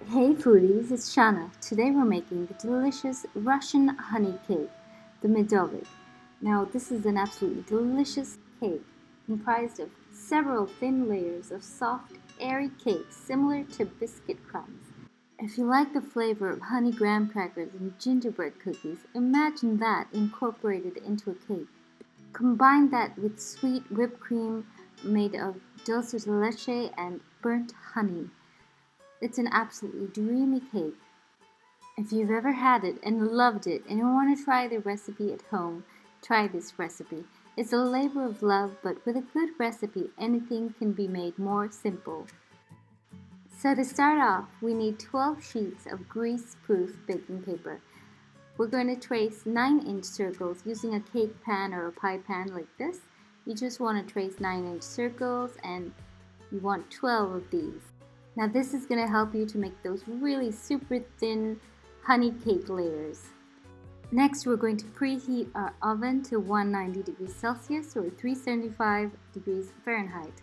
Hey foodies, it's Shana. Today we're making the delicious Russian honey cake, the Medovic. Now this is an absolutely delicious cake comprised of several thin layers of soft, airy cake similar to biscuit crumbs. If you like the flavor of honey graham crackers and gingerbread cookies, imagine that incorporated into a cake. Combine that with sweet whipped cream made of dulce leche and burnt honey. It's an absolutely dreamy cake. If you've ever had it and loved it and you want to try the recipe at home, try this recipe. It's a labor of love, but with a good recipe, anything can be made more simple. So to start off, we need 12 sheets of grease-proof baking paper. We're going to trace 9-inch circles using a cake pan or a pie pan like this. You just want to trace 9-inch circles and you want 12 of these. Now this is going to help you to make those really super thin honey cake layers. Next we're going to preheat our oven to 190 degrees Celsius or 375 degrees Fahrenheit.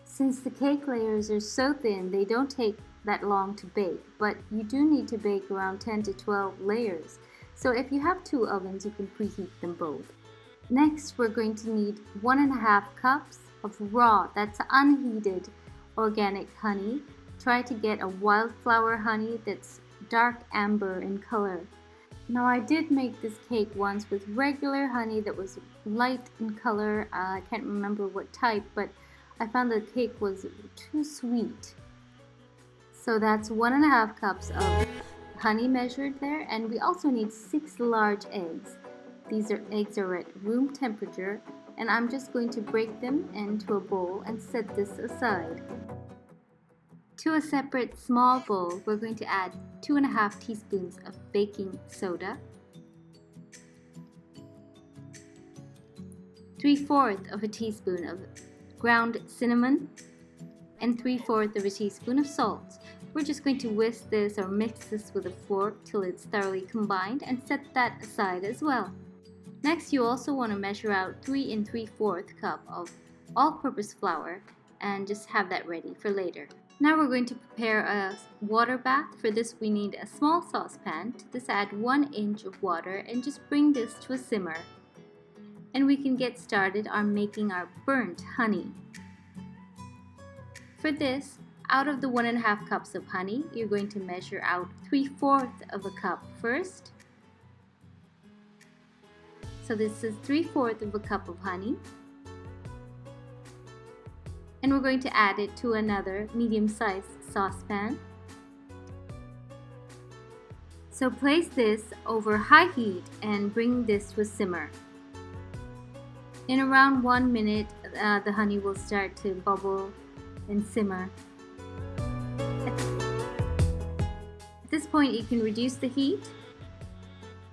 Since the cake layers are so thin, they don't take that long to bake, but you do need to bake around 10 to 12 layers. So if you have 2 ovens, you can preheat them both. Next we're going to need 1.5 cups of raw, that's unheated, organic honey. Try to get a wildflower honey that's dark amber in color. Now I did make this cake once with regular honey that was light in color. I can't remember what type, but I found the cake was too sweet. So that's 1.5 cups of honey measured there, and we also need 6 large eggs. These eggs are at room temperature, and I'm just going to break them into a bowl and set this aside. To a separate small bowl, we're going to add 2.5 teaspoons of baking soda, 3/4 of a teaspoon of ground cinnamon, and 3/4 of a teaspoon of salt. We're just going to whisk this or mix this with a fork till it's thoroughly combined and set that aside as well. Next, you also want to measure out 3 3/4 cup of all-purpose flour and just have that ready for later. Now we're going to prepare a water bath. For this we need a small saucepan. To this add 1 inch of water and just bring this to a simmer. And we can get started on making our burnt honey. For this, out of the 1.5 cups of honey, you're going to measure out 3/4 of a cup first. So this is 3/4 of a cup of honey. And we're going to add it to another medium-sized saucepan. So place this over high heat and bring this to a simmer. In around 1 minute, the honey will start to bubble and simmer. At this point, you can reduce the heat,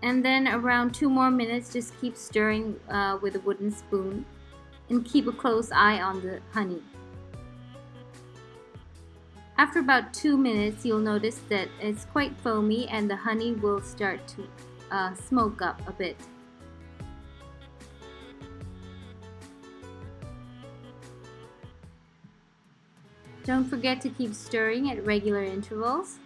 and then around 2 more minutes, just keep stirring with a wooden spoon and keep a close eye on the honey. After about 2 minutes, you'll notice that it's quite foamy and the honey will start to smoke up a bit. Don't forget to keep stirring at regular intervals.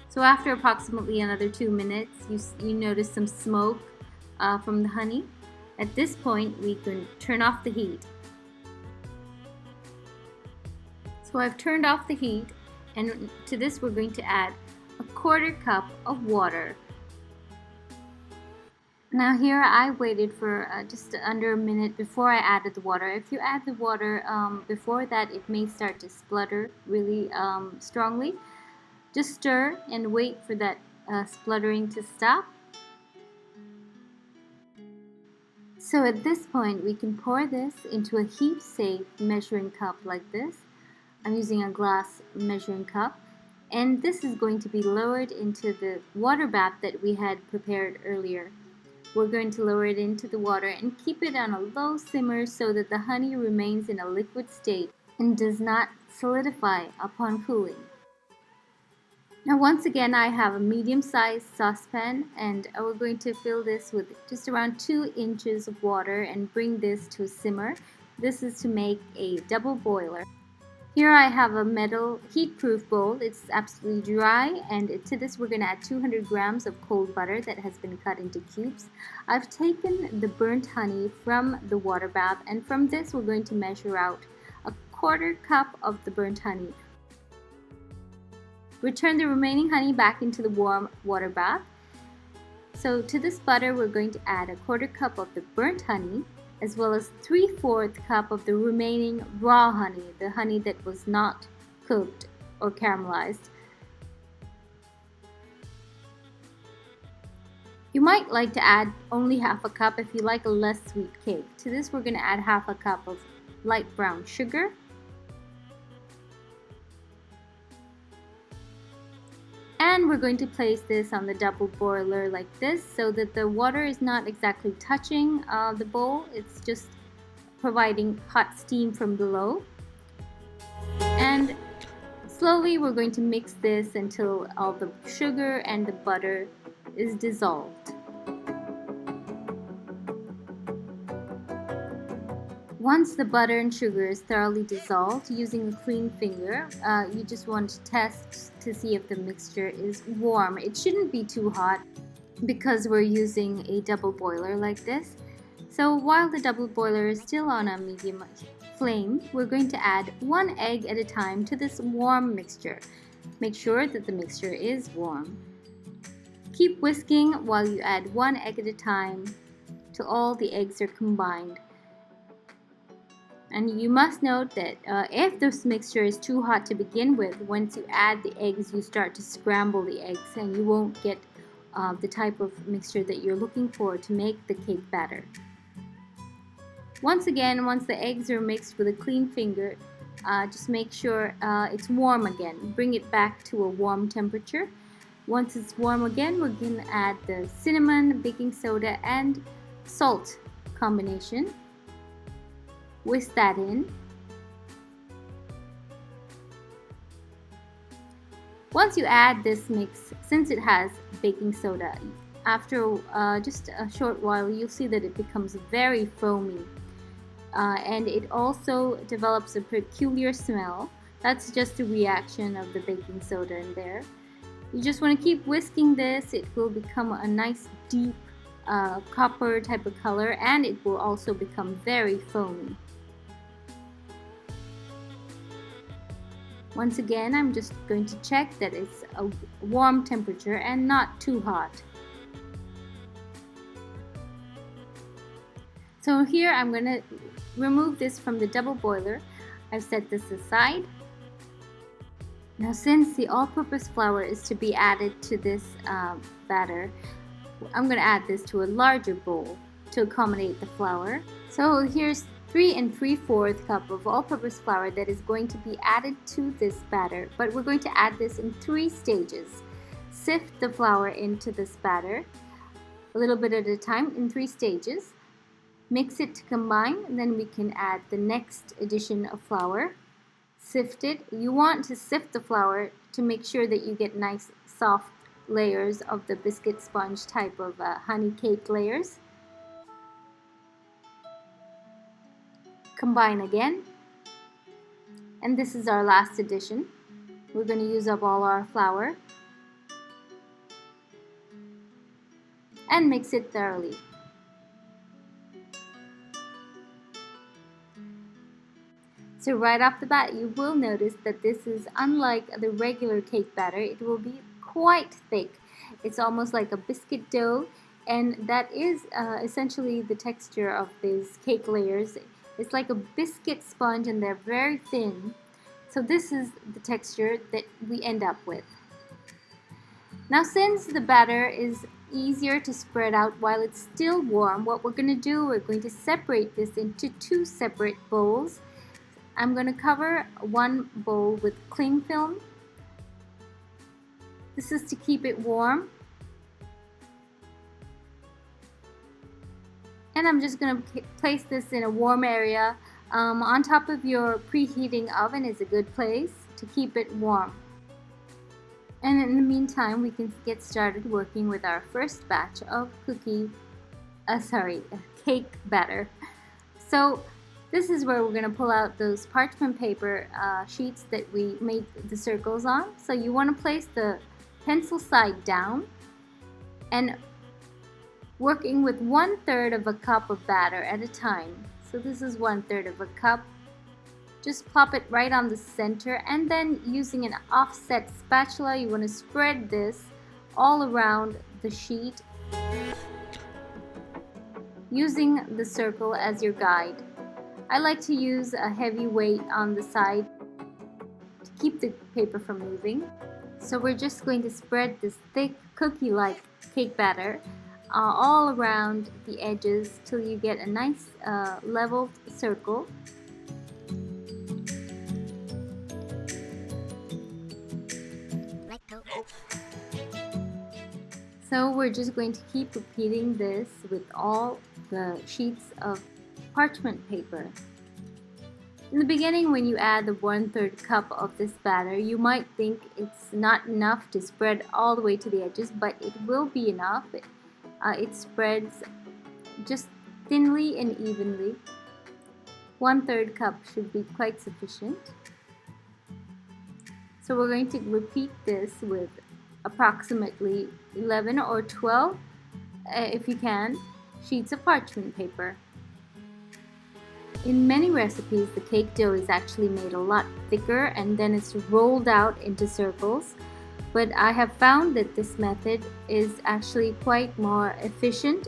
So after approximately another 2 minutes, you notice some smoke from the honey. At this point, we can turn off the heat. So I've turned off the heat, and to this we're going to add 1/4 cup of water. Now here I waited for just under a minute before I added the water. If you add the water before that, it may start to splutter really strongly. Just stir and wait for that spluttering to stop. So at this point we can pour this into a heat-safe measuring cup like this. I'm using a glass measuring cup, and this is going to be lowered into the water bath that we had prepared earlier. We're going to lower it into the water and keep it on a low simmer so that the honey remains in a liquid state and does not solidify upon cooling. Now once again, I have a medium-sized saucepan, and we're going to fill this with just around 2 inches of water and bring this to a simmer. This is to make a double boiler. Here I have a metal heat-proof bowl. It's absolutely dry, and to this we're going to add 200 grams of cold butter that has been cut into cubes. I've taken the burnt honey from the water bath, and from this we're going to measure out a quarter cup of the burnt honey. Return the remaining honey back into the warm water bath. So to this butter we're going to add a quarter cup of the burnt honey, as well as 3/4 cup of the remaining raw honey, the honey that was not cooked or caramelized. You might like to add only half a cup if you like a less sweet cake. To this we're going to add half a cup of light brown sugar, and we're going to place this on the double boiler like this so that the water is not exactly touching the bowl. It's just providing hot steam from below. And slowly we're going to mix this until all the sugar and the butter is dissolved. Once the butter and sugar is thoroughly dissolved, using a clean finger, you just want to test to see if the mixture is warm. It shouldn't be too hot because we're using a double boiler like this. So while the double boiler is still on a medium flame, we're going to add 1 egg at a time to this warm mixture. Make sure that the mixture is warm. Keep whisking while you add 1 egg at a time till all the eggs are combined. And you must note that if this mixture is too hot to begin with, once you add the eggs, you start to scramble the eggs and you won't get the type of mixture that you're looking for to make the cake batter. Once again, once the eggs are mixed with a clean finger, just make sure it's warm again. Bring it back to a warm temperature. Once it's warm again, we're going to add the cinnamon, baking soda, and salt combination. Whisk that in. Once you add this mix, since it has baking soda, after just a short while you'll see that it becomes very foamy, and it also develops a peculiar smell. That's just a reaction of the baking soda in there. You just want to keep whisking this. It will become a nice deep copper type of color, and it will also become very foamy. Once again, I'm just going to check that it's a warm temperature and not too hot. So here I'm going to remove this from the double boiler. I've set this aside. Now since the all-purpose flour is to be added to this batter, I'm going to add this to a larger bowl to accommodate the flour. So here's 3 3/4 cup of all-purpose flour that is going to be added to this batter, but we're going to add this in 3 stages. Sift the flour into this batter a little bit at a time in 3 stages. Mix it to combine, and then we can add the next addition of flour. Sift it. You want to sift the flour to make sure that you get nice soft layers of the biscuit sponge type of honey cake layers. Combine again, and this is our last addition. We're going to use up all our flour and mix it thoroughly. So right off the bat, you will notice that this is unlike the regular cake batter. It will be quite thick. It's almost like a biscuit dough, and that is essentially the texture of these cake layers. It's like a biscuit sponge and they're very thin. So this is the texture that we end up with. Now since the batter is easier to spread out while it's still warm, what we're going to do, we're going to separate this into 2 separate bowls. I'm going to cover one bowl with cling film. This is to keep it warm. And I'm just going to place this in a warm area. On top of your preheating oven is a good place to keep it warm. And in the meantime, we can get started working with our first batch of cake batter. So This is where we're going to pull out those parchment paper sheets that we made the circles on. So you want to place the pencil side down and working with 1/3 of a cup of batter at a time. So this is 1/3 of a cup. Just plop it right on the center, and then using an offset spatula, you want to spread this all around the sheet using the circle as your guide. I like to use a heavy weight on the side to keep the paper from moving. So we're just going to spread this thick cookie-like cake batter all around the edges till you get a nice leveled circle. So we're just going to keep repeating this with all the sheets of parchment paper. In the beginning, when you add the 1/3 cup of this batter, you might think it's not enough to spread all the way to the edges, but it will be enough. It spreads just thinly and evenly. 1/3 cup should be quite sufficient. So we're going to repeat this with approximately 11 or 12, if you can, sheets of parchment paper. In many recipes, the cake dough is actually made a lot thicker and then it's rolled out into circles. But I have found that this method is actually quite more efficient.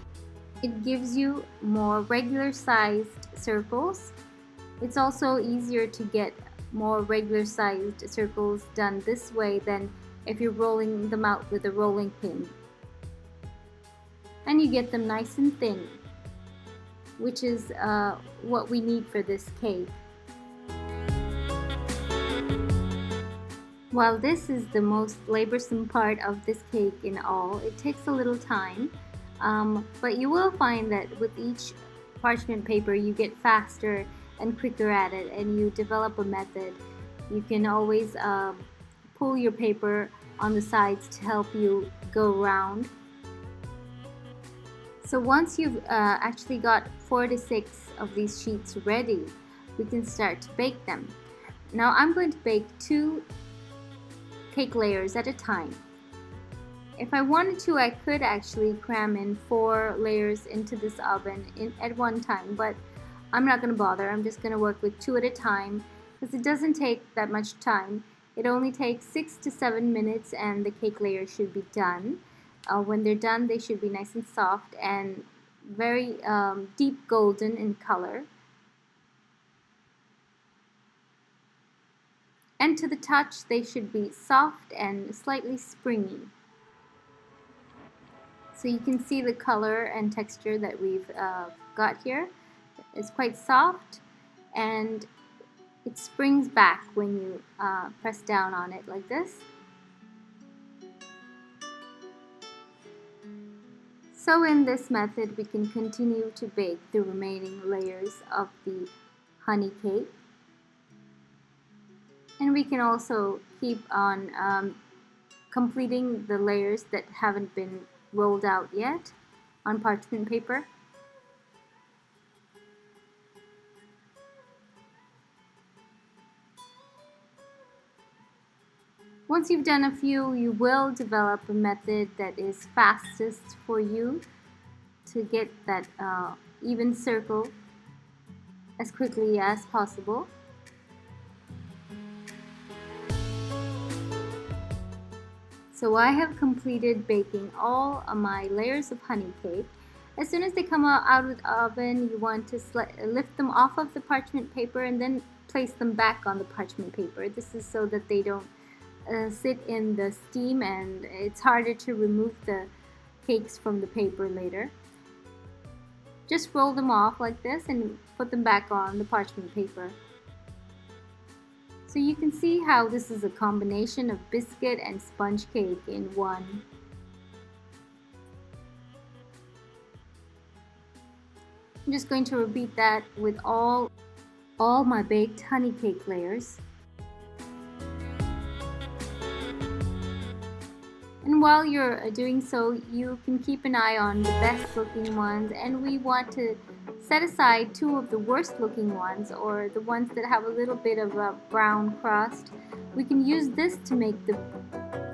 It gives you more regular sized circles. It's also easier to get more regular sized circles done this way than if you're rolling them out with a rolling pin. And you get them nice and thin, which is what we need for this cake. While this is the most laborsome part of this cake in all, it takes a little time, but you will find that with each parchment paper you get faster and quicker at it, and you develop a method. You can always pull your paper on the sides to help you go round. So once you've actually got 4 to 6 of these sheets ready, we can start to bake them. Now I'm going to bake 2 cake layers at a time. If I wanted to, I could actually cram in 4 layers into this oven at one time, but I'm not going to bother. I'm just going to work with 2 at a time because it doesn't take that much time. It only takes 6 to 7 minutes and the cake layers should be done. When they're done, they should be nice and soft and very deep golden in color. And to the touch, they should be soft and slightly springy. So you can see the color and texture that we've got here. It's quite soft and it springs back when you press down on it like this. So in this method, we can continue to bake the remaining layers of the honey cake. And we can also keep on completing the layers that haven't been rolled out yet on parchment paper. Once you've done a few, you will develop a method that is fastest for you to get that even circle as quickly as possible. So I have completed baking all of my layers of honey cake. As soon as they come out of the oven, you want to lift them off of the parchment paper and then place them back on the parchment paper. This is so that they don't sit in the steam and it's harder to remove the cakes from the paper later. Just roll them off like this and put them back on the parchment paper. So you can see how this is a combination of biscuit and sponge cake in one. I'm just going to repeat that with all my baked honey cake layers. And while you're doing so, you can keep an eye on the best looking ones, and we want to set aside two of the worst looking ones, or the ones that have a little bit of a brown crust. We can use this to make the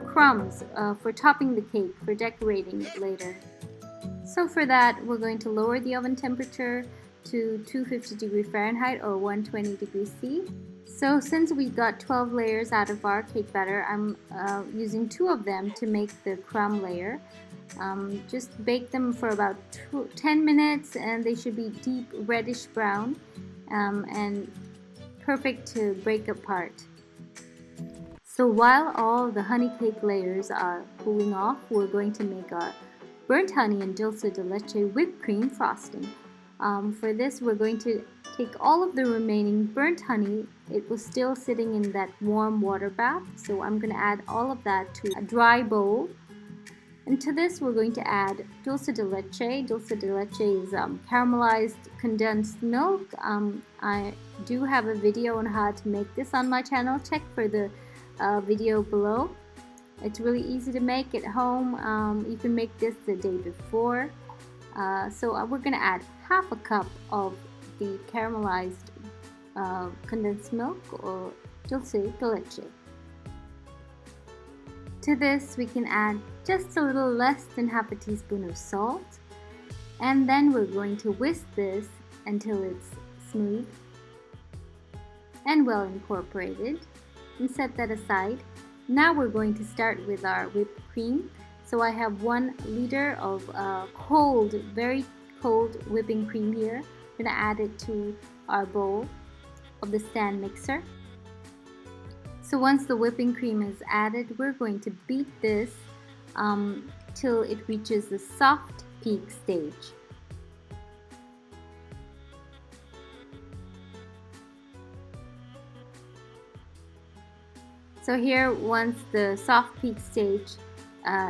crumbs for topping the cake, for decorating it later. So for that, we're going to lower the oven temperature to 250°F or 120°C. So since we got 12 layers out of our cake batter, I'm using 2 of them to make the crumb layer. Just bake them for about 10 minutes and they should be deep reddish brown and perfect to break apart. So while all the honey cake layers are cooling off, we're going to make our burnt honey and dulce de leche whipped cream frosting. For this, we're going to take all of the remaining burnt honey. It was still sitting in that warm water bath, so I'm going to add all of that to a dry bowl. And to this, we're going to add dulce de leche. Dulce de leche is caramelized condensed milk. I do have a video on how to make this on my channel. Check for the video below. It's really easy to make at home. You can make this the day before. So we're going to add half a cup of the caramelized condensed milk or dulce de leche. To this, we can add just a little less than half a teaspoon of salt, and then we're going to whisk this until it's smooth and well incorporated, and set that aside. Now we're going to start with our whipped cream. So I have 1 liter of cold, very cold whipping cream here. I'm going to add it to our bowl of the stand mixer. So once the whipping cream is added, we're going to beat this till it reaches the soft peak stage. So here, once the soft peak stage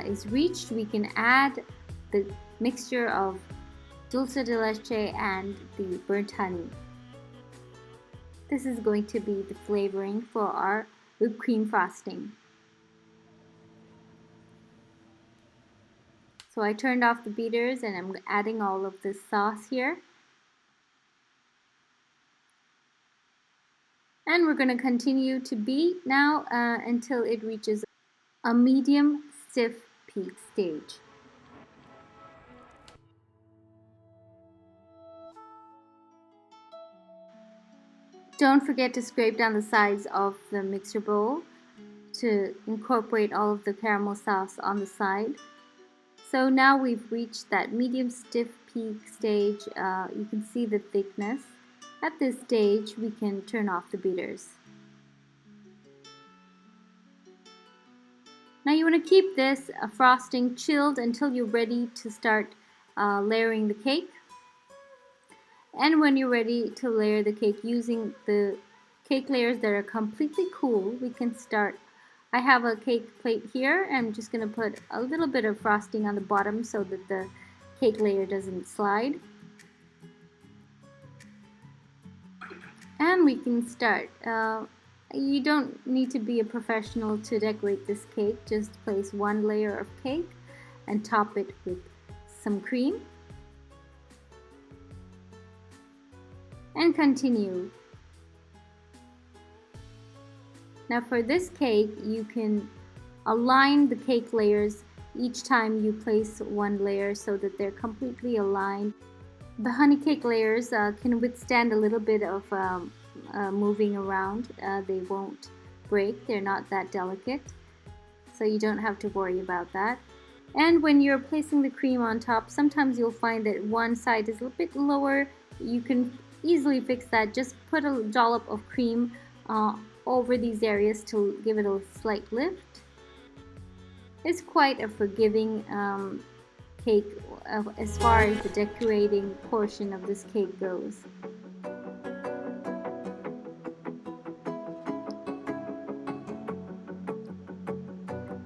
is reached, we can add the mixture of dulce de leche and the burnt honey. This is going to be the flavoring for our whipped cream frosting. So I turned off the beaters and I'm adding all of this sauce here. And we're going to continue to beat now until it reaches a medium stiff peak stage. Don't forget to scrape down the sides of the mixer bowl to incorporate all of the caramel sauce on the side. So now we've reached that medium stiff peak stage. You can see the thickness. At this stage, we can turn off the beaters. Now you want to keep this frosting chilled until you're ready to start layering the cake. And when you're ready to layer the cake using the cake layers that are completely cool, we can start. I have a cake plate here. I'm just going to put a little bit of frosting on the bottom so that the cake layer doesn't slide. And we can start. You don't need to be a professional to decorate this cake. Just place 1 layer of cake and top it with some cream. And continue. Now for this cake, you can align the cake layers each time you place 1 layer so that they're completely aligned. The honey cake layers can withstand a little bit of moving around. They won't break. They're not that delicate, so you don't have to worry about that. And when you're placing the cream on top, sometimes you'll find that one side is a little bit lower. You can easily fix that. Just put a dollop of cream over these areas to give it a slight lift. It's quite a forgiving cake as far as the decorating portion of this cake goes.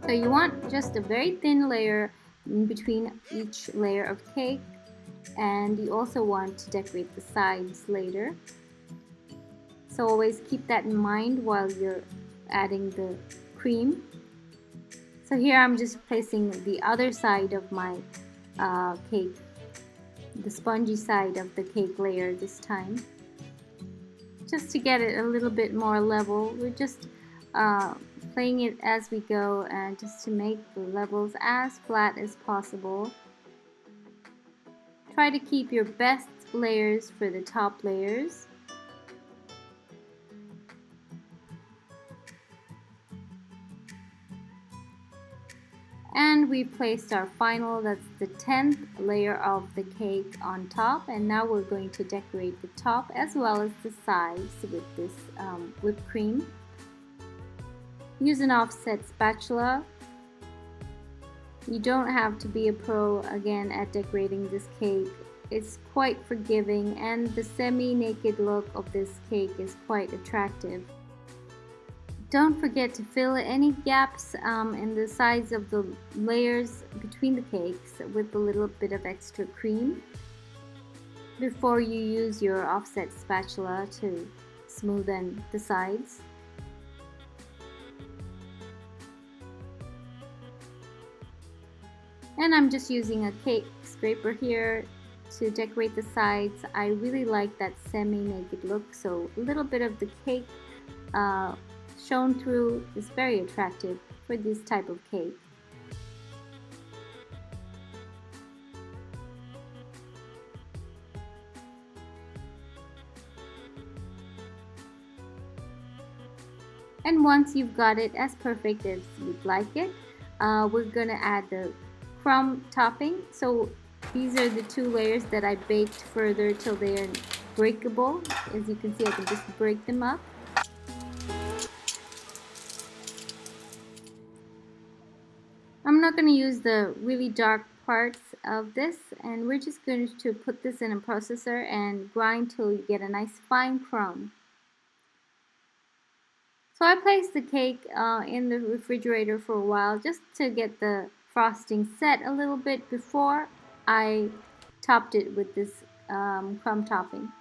So you want just a very thin layer in between each layer of cake, and you also want to decorate the sides later. So always keep that in mind while you're adding the cream. So here I'm just placing the other side of my cake the spongy side of the cake layer this time, just to get it a little bit more level. We're just playing it as we go, and just to make the levels as flat as possible. Try to keep your best layers for the top layers. And we placed our final, that's the 10th layer of the cake on top, and now we're going to decorate the top as well as the sides with this whipped cream. Use an offset spatula. You don't have to be a pro again at decorating this cake. It's quite forgiving, and the semi-naked look of this cake is quite attractive. Don't forget to fill any gaps in the sides of the layers between the cakes with a little bit of extra cream before you use your offset spatula to smoothen the sides. And I'm just using a cake scraper here to decorate the sides. I really like that semi-naked look, so a little bit of the cake shown through is very attractive for this type of cake. And once you've got it as perfect as you'd like it, we're gonna add the crumb topping. So these are the 2 layers that I baked further till they are breakable. As you can see, I can just break them up. I'm not going to use the really dark parts of this, and we're just going to put this in a processor and grind till you get a nice fine crumb. So I placed the cake in the refrigerator for a while just to get the frosting set a little bit before I topped it with this crumb topping.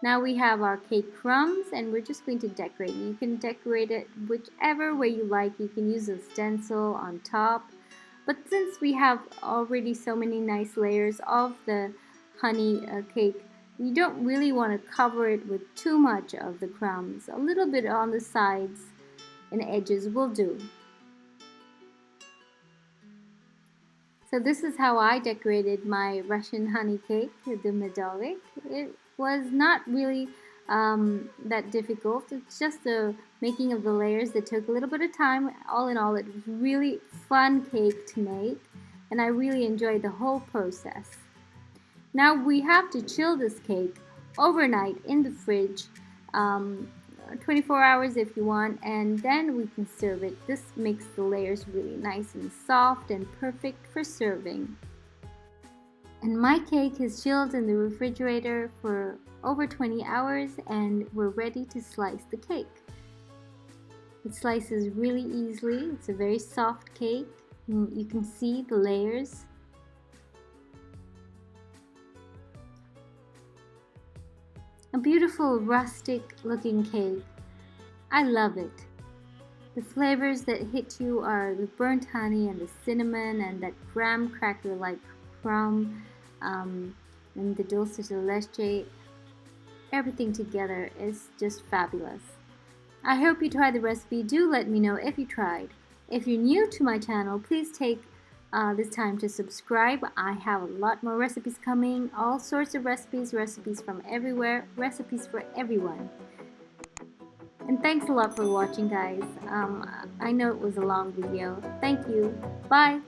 Now we have our cake crumbs, and we're just going to decorate. You can decorate it whichever way you like. You can use a stencil on top, but since we have already so many nice layers of the honey cake, you don't really want to cover it with too much of the crumbs. A little bit on the sides and edges will do. So this is how I decorated my Russian honey cake with the Medovic. It was not really that difficult. It's just the making of the layers that took a little bit of time. All in all, it was really fun cake to make, and I really enjoyed the whole process. Now we have to chill this cake overnight in the fridge, 24 hours if you want, and then we can serve it. This makes the layers really nice and soft and perfect for serving. And my cake has chilled in the refrigerator for over 20 hours, and we're ready to slice the cake. It slices really easily. It's a very soft cake. You can see the layers. A beautiful rustic looking cake. I love it. The flavors that hit you are the burnt honey and the cinnamon and that graham cracker like crumb and the dulce de leche. Everything together is just fabulous. I hope you tried the recipe. Do let me know if you tried. If you're new to my channel, please take this time to subscribe. I have a lot more recipes coming, all sorts of recipes from everywhere, recipes for everyone. And thanks a lot for watching, guys. I know it was a long video. Thank you. Bye.